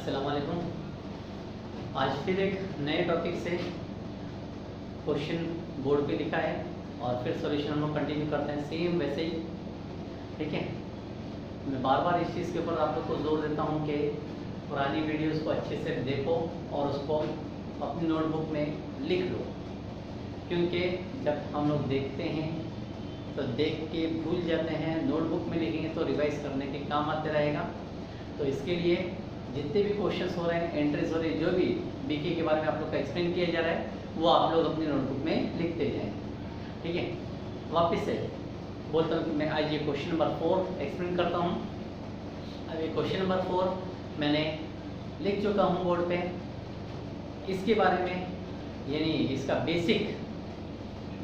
अस्सलाम वालेकुम। आज फिर एक नए टॉपिक से क्वेश्चन बोर्ड पे लिखा है और फिर सॉल्यूशन हम लोग कंटिन्यू करते हैं सेम वैसे ही। ठीक है, मैं बार बार इस चीज़ के ऊपर आप लोग को जोर देता हूँ कि पुरानी वीडियोस को अच्छे से देखो और उसको अपनी नोटबुक में लिख लो, क्योंकि जब हम लोग देखते हैं तो देख के भूल जाते हैं, नोटबुक में लिखेंगे तो रिवाइज करने के काम आते रहेगा। तो इसके लिए जितने भी क्वेश्चंस हो रहे हैं, एंट्रीज हो रही है, जो भी बीके के बारे में आप लोग का एक्सप्लेन किया जा रहा है, वो आप लोग अपनी नोटबुक में लिखते जाएं। ठीक है, वापस से बोलता हूँ कि मैं आज ये क्वेश्चन नंबर 4 एक्सप्लेन करता हूँ। अब ये क्वेश्चन नंबर 4 मैंने लिख चुका हूँ बोर्ड पे। इसके बारे में यानी इसका बेसिक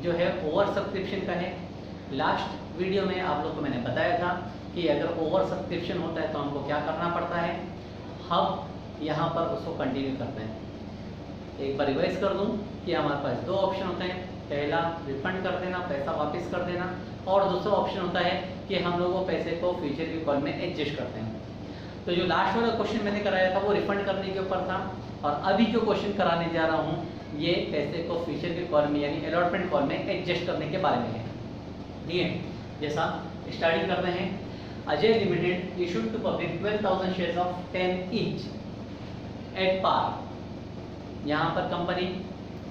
जो है ओवर सब्सक्रिप्शन का है। लास्ट वीडियो में आप लोग को मैंने बताया था कि अगर ओवर सब्सक्रिप्शन होता है तो हमको क्या करना पड़ता है। हम यहाँ पर उसको कंटिन्यू करते हैं। एक बार रिवाइज कर दूँ कि हमारे पास दो ऑप्शन होते हैं, पहला रिफंड कर देना, पैसा वापस कर देना, और दूसरा ऑप्शन होता है कि हम लोग वो पैसे को फ्यूचर के कॉल में एडजस्ट करते हैं। तो जो लास्ट वाला क्वेश्चन मैंने कराया था वो रिफंड करने के ऊपर था, और अभी जो क्वेश्चन कराने जा रहा हूँ ये पैसे को फ्यूचर के कॉल में यानी अलॉटमेंट कॉल में एडजस्ट करने के बारे में है। ठीक है, जैसा स्टार्टिंग करते हैं। Ajay limited issued to public 12,000 shares of 10 each at par। यहाँ पर कंपनी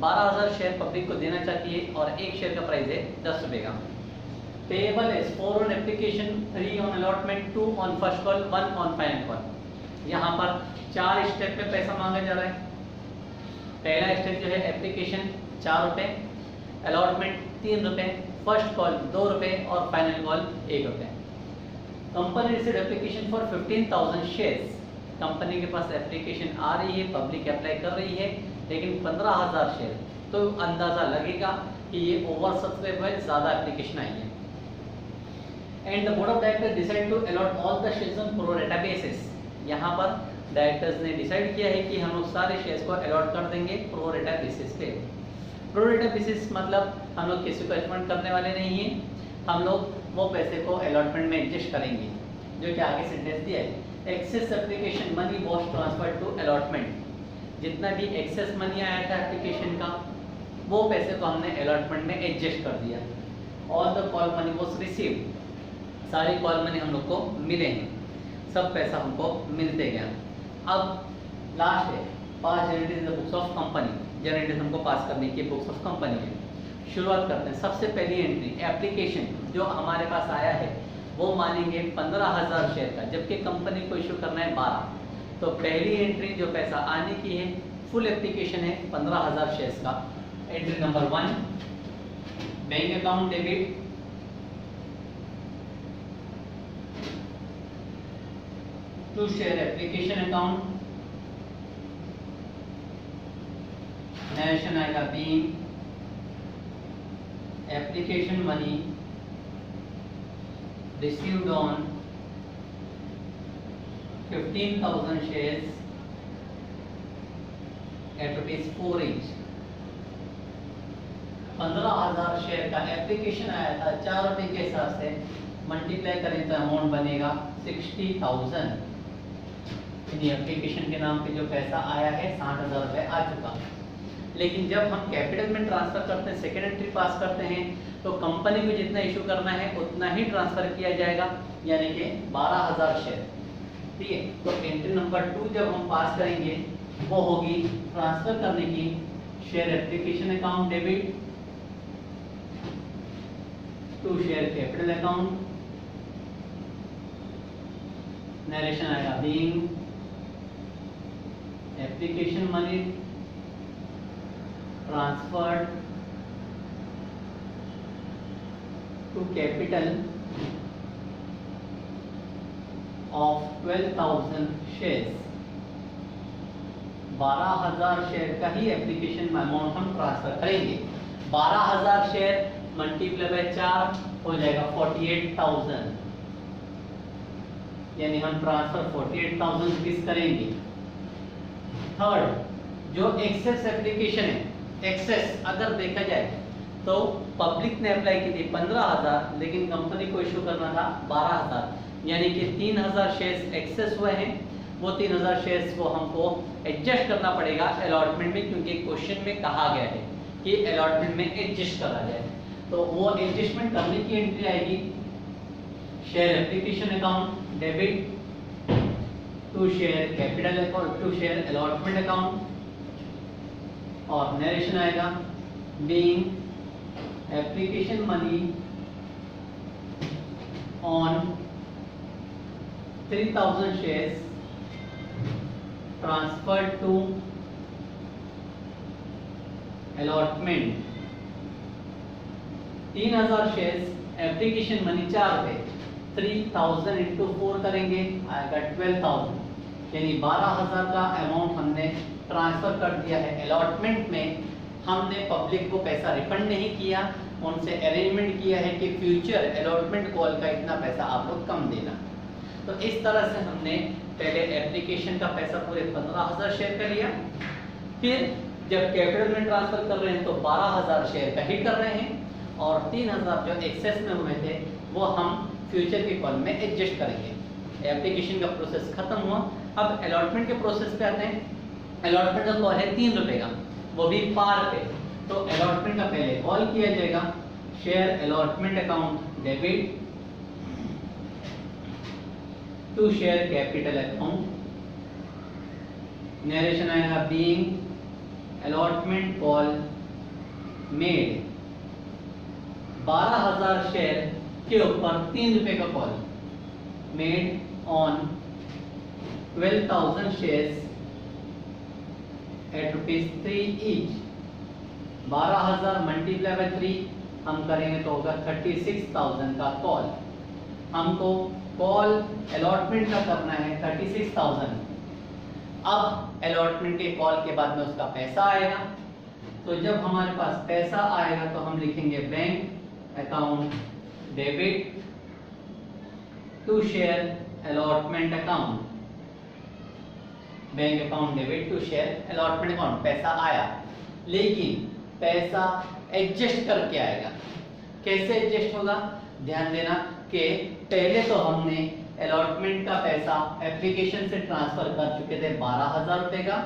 12,000 शेयर पब्लिक को देना चाहती है और एक शेयर का प्राइस है 10 रुपए का। Payable as 4 on application, 3 on allotment, 2 on first call, 1 on final call. यहाँ पर 4 स्टेप में पैसा मांगा जा रहा है। पहला स्टेप जो है एप्लीकेशन 4 रुपए, अलॉटमेंट 3 रुपए, फर्स्ट कॉल 2 रुपए और फाइनल कॉल 1 रुपए। Company received application for 15,000 shares. Company के पास एप्लीकेशन आ रही है, पब्लिक अप्लाई कर रही है, लेकिन 15,000 शेयर, तो अंदाजा लगेगा कि ये ओवर सब्सक्राइब है, ज़्यादा एप्लीकेशन आई है। And the board of directors decide to allot all the shares on pro rata basis. यहाँ पर डायरेक्टर्स ने डिसाइड किया है कि हम लोग सारे शेयर्स को अलॉट कर देंगे प्रो रेटा बेसिस पे। प्रो रेटा बेसिस मतलब हम लोग किसी को अलॉटमेंट करने वाले नहीं हैं, हम लोग वो पैसे को अलॉटमेंट में एडजस्ट करेंगे, जो कि आगे सेंटेंस दिया है। Excess application money was transferred to allotment. जितना भी एक्सेस मनी आया था एप्लीकेशन का, वो पैसे को हमने अलॉटमेंट में एडजस्ट कर दिया। All the call money was received. सारे कॉल मनी हम लोग को मिले हैं, सब पैसा हमको मिलते गया। अब लास्ट है pass generated in the books of company. Generated हमको पास करने की बुक्स ऑफ कंपनी है। शुरुआत करते हैं। सबसे पहली एंट्री एप्लीकेशन जो हमारे पास आया है वो मानेंगे 15,000 शेयर का, जबकि कंपनी को इशू करना है 12। तो पहली एंट्री जो पैसा आने की है, फुल एप्लीकेशन है 15,000 शेयर्स का। Entry number 1, bank account debit, to share application account, narration आएगा being application money received on 15,000 shares at ₹4 each। 15,000 share का एप्लीकेशन आया था 4 रुपए के हिसाब से, मल्टीप्लाई करें तो अमाउंट बनेगा 60,000। एप्लीकेशन के नाम पे जो पैसा आया है 60,000 रुपए आ चुका। लेकिन जब हम कैपिटल में ट्रांसफर करते हैं, सेकेंड एंट्री पास करते हैं, तो कंपनी को जितना इशू करना है उतना ही ट्रांसफर किया जाएगा, यानी कि 12,000 शेयर। ठीक है, तो एंट्री नंबर 2 जब हम पास करेंगे वो होगी ट्रांसफर करने की। Share application account debit to share capital account, narration आएगा being application money transferred to capital of 12,000 shares. 12,000 share का ही एप्लीकेशन अमाउंट हम ट्रांसफर करेंगे। 12,000 शेयर मल्टीप्लाई बाय 4 हो जाएगा 48,000, यानी हम ट्रांसफर 48,000 रुपीज करेंगे। थर्ड, जो एक्सेस एप्लीकेशन है, एक्सेस अगर देखा जाए तो पब्लिक ने अप्लाई की थी 15,000, लेकिन कंपनी को इशू करना था 12,000, यानी कि 3,000 शेयर्स एक्सेस हुए हैं। वो 3000 शेयर्स को हमको एडजस्ट करना पड़ेगा अलॉटमेंट में, क्योंकि क्वेश्चन में कहा गया है कि अलॉटमेंट में एडजस्ट करा जाए। तो वो एडजस्टमेंट करने की एंट्री आएगी share application account debit to share capital account to share allotment account, और नरेशन आएगा being application money on 3000 shares transferred to allotment। 3000 shares application money 4 पे 3000 इंटू 4 करेंगे आएगा 12000, यानी 12000 का अमाउंट हमने ट्रांसफर कर दिया है अलॉटमेंट में। हमने पब्लिक को पैसा रिफंड नहीं किया, उनसे अरेंजमेंट किया है कि फ्यूचर अलॉटमेंट कॉल का इतना पैसा आप लोग कम देना। तो इस तरह से हमने पहले एप्लीकेशन का पैसा पूरे 15000 शेयर का लिया, फिर जब कैपिटल में ट्रांसफर कर रहे हैं तो 12000 शेयर का ही कर रहे हैं, और 3000 जो एक्सेस में हुए थे वो हम फ्यूचर के कॉल में एडजस्ट करेंगे। एप्लीकेशन का प्रोसेस खत्म हुआ। अब अलॉटमेंट के प्रोसेस पे आते हैं। अलॉटमेंट का कॉल है 3 रुपए का, वो भी पार पे। तो अलॉटमेंट का पहले कॉल किया जाएगा share allotment account debit to share capital account, narration आएगा being allotment call made 12000 share के ऊपर 3 रुपए का call made on 12000 shares at ₹3 each. 12000 multiply by 3 हम करेंगे तो होगा 36000 का कॉल। हमको कॉल अलॉटमेंट का करना है 36000। अब अलॉटमेंट के कॉल के बाद में उसका पैसा आएगा, तो जब हमारे पास पैसा आएगा तो हम लिखेंगे bank account debit to share allotment account, bank account debit to share allotment account. पैसा आया, लेकिन पैसा एडजस्ट करके आएगा। कैसे एडजस्ट होगा, ध्यान देना कि पहले तो हमने अलॉटमेंट का पैसा एप्लीकेशन से ट्रांसफर कर चुके थे 12000 रुपए का,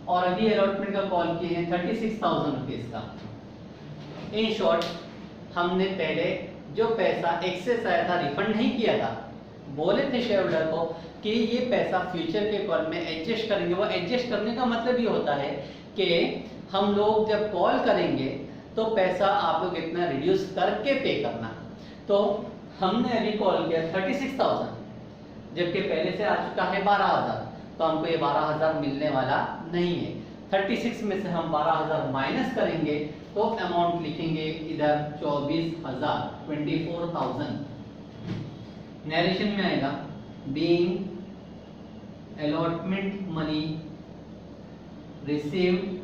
और अभी अलॉटमेंट का कॉल किए हैं 36000 रुपीज का। इन शॉर्ट हमने पहले जो पैसा एक्सेस आया था रिफंड नहीं किया था, बोले थे शेयर होल्डर को कि ये पैसा फ्यूचर के कॉल में एडजस्ट करेंगे। वो एडजस्ट करने का मतलब ये होता है कि हम लोग जब कॉल करेंगे तो पैसा आप लोग इतना रिड्यूस करके पे करना। तो हमने अभी कॉल किया 36000, जबकि पहले से आ चुका है 12000, तो हमको ये 12000 मिलने वाला नहीं है। 36 में से हम 12000 माइनस करेंगे तो अमाउंट लिखेंगे इधर 24000, 24000। नरेशन में आएगा being allotment money received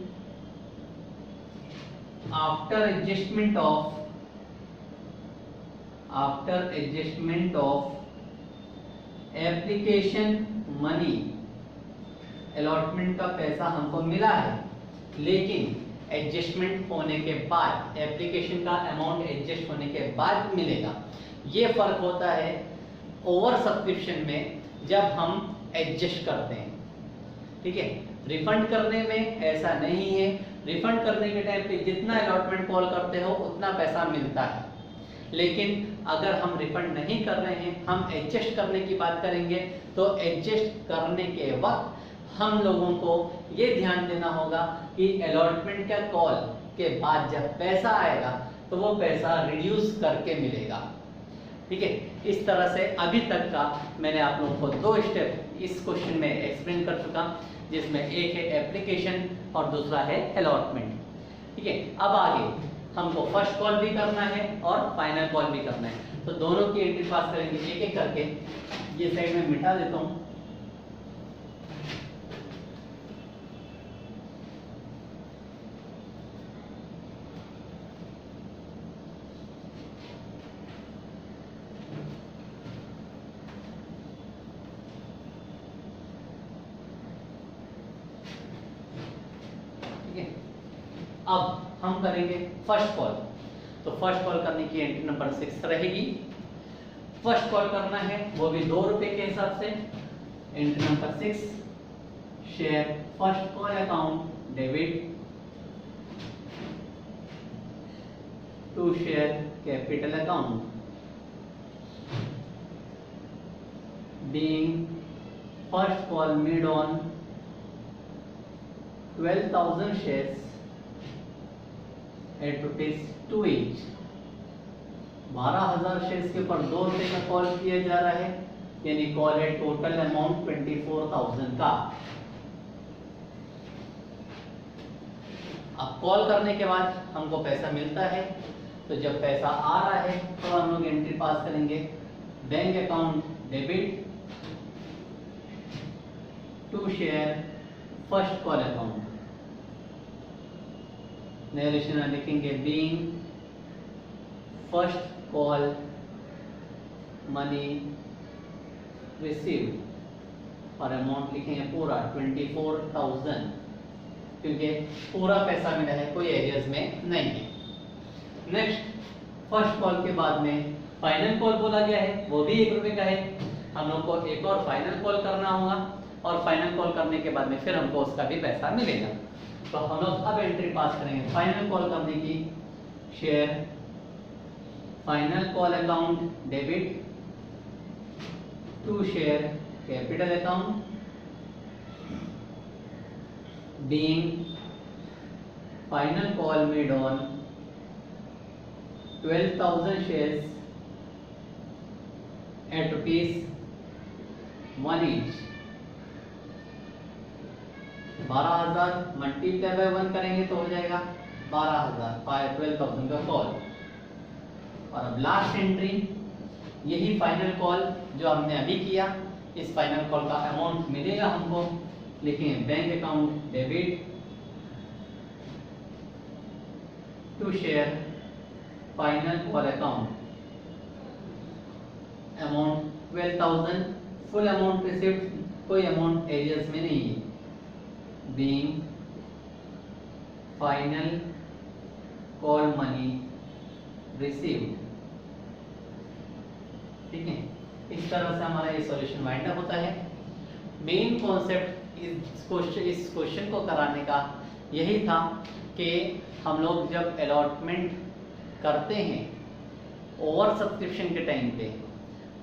after adjustment of application money। Allotment का पैसा हमको मिला है, लेकिन एडजस्टमेंट होने के बाद, एप्लीकेशन का अमाउंट एडजस्ट होने के बाद मिलेगा। ये फर्क होता है ओवर सब्सक्रिप्शन में जब हम एडजस्ट करते हैं, ठीक है। रिफंड करने में ऐसा नहीं है। रिफंड करने के टाइम पे जितना अलॉटमेंट कॉल करते हो उतना पैसा मिलता है, लेकिन अगर हम रिफंड नहीं कर रहे हैं, हम एडजस्ट करने की बात करेंगे, तो एडजस्ट करने के वक्त हम लोगों को ये ध्यान देना होगा कि अलॉटमेंट का कॉल के बाद जब पैसा आएगा तो वो पैसा रिड्यूस करके मिलेगा, ठीक है। इस तरह से अभी तक का मैंने आप लोगों को 2 स्टेप इस क्वेश्चन में एक्सप्लेन कर चुका, जिसमें एक है एप्लीकेशन और दूसरा है अलॉटमेंट, ठीक है। अब आगे हमको फर्स्ट कॉल भी करना है और फाइनल कॉल भी करना है, तो दोनों की एंट्री पास करेंगे एक एक करके। ये साइड में मिटा देता हूँ। अब हम करेंगे फर्स्ट कॉल। तो फर्स्ट कॉल करने की एंट्री नंबर 6 रहेगी। फर्स्ट कॉल करना है वो भी 2 रुपए के हिसाब से। Entry number 6, share first call account debit to share capital account being first call made on 12,000 shares at rupees 2 each. 12,000 shares के ऊपर 2 रुपए का कॉल किया जा रहा है, यानी कॉल है टोटल अमाउंट 24,000 का। अब कॉल करने के बाद हमको पैसा मिलता है, तो जब पैसा आ रहा है तो हम लोग एंट्री पास करेंगे bank account debit to share first call account. Narration में लिखेंगे being first call money received और अमाउंट लिखेंगे पूरा 24,000, क्योंकि पूरा पैसा मिला है, कोई एरियर्स में नहीं है। नेक्स्ट, फर्स्ट कॉल के बाद में फाइनल कॉल बोला गया है, वो भी 1 रुपए का है। हम लोग को एक और फाइनल कॉल करना होगा और फाइनल कॉल करने के बाद में फिर हमको उसका भी पैसा मिलेगा। तो हम लोग अब एंट्री पास करेंगे फाइनल कॉल करने की। Share final call account debit to share capital account being final call made on 12,000 shares at rupees 1 each। 12,000 multiply by 1 करेंगे तो हो जाएगा 12,000 बाय 12,000 का कॉल। और अब लास्ट एंट्री, यही फाइनल कॉल जो हमने अभी किया, इस फाइनल कॉल का अमाउंट मिलेगा हमको। लिखेंगे bank account debit to share final call account amount 12,000, full amount received, कोई अमाउंट एरियर्स में नहीं है। Being final call money received. ठीक है, इस तरह से हमारा ये सॉल्यूशन वाइंड अप होता है। मेन कॉन्सेप्ट इस क्वेश्चन को कराने का यही था कि हम लोग जब अलॉटमेंट करते हैं ओवर सब्सक्रिप्शन के टाइम पे,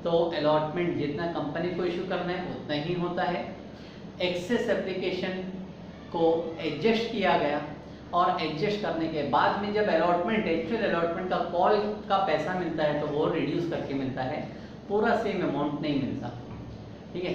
तो अलॉटमेंट जितना कंपनी को इशू करना है उतना ही होता है। एक्सेस एप्लीकेशन को एडजस्ट किया गया और एडजस्ट करने के बाद में जब अलॉटमेंट, एक्चुअल अलॉटमेंट का कॉल का पैसा मिलता है तो वो रिड्यूस करके मिलता है, पूरा सेम अमाउंट नहीं मिलता। ठीक है,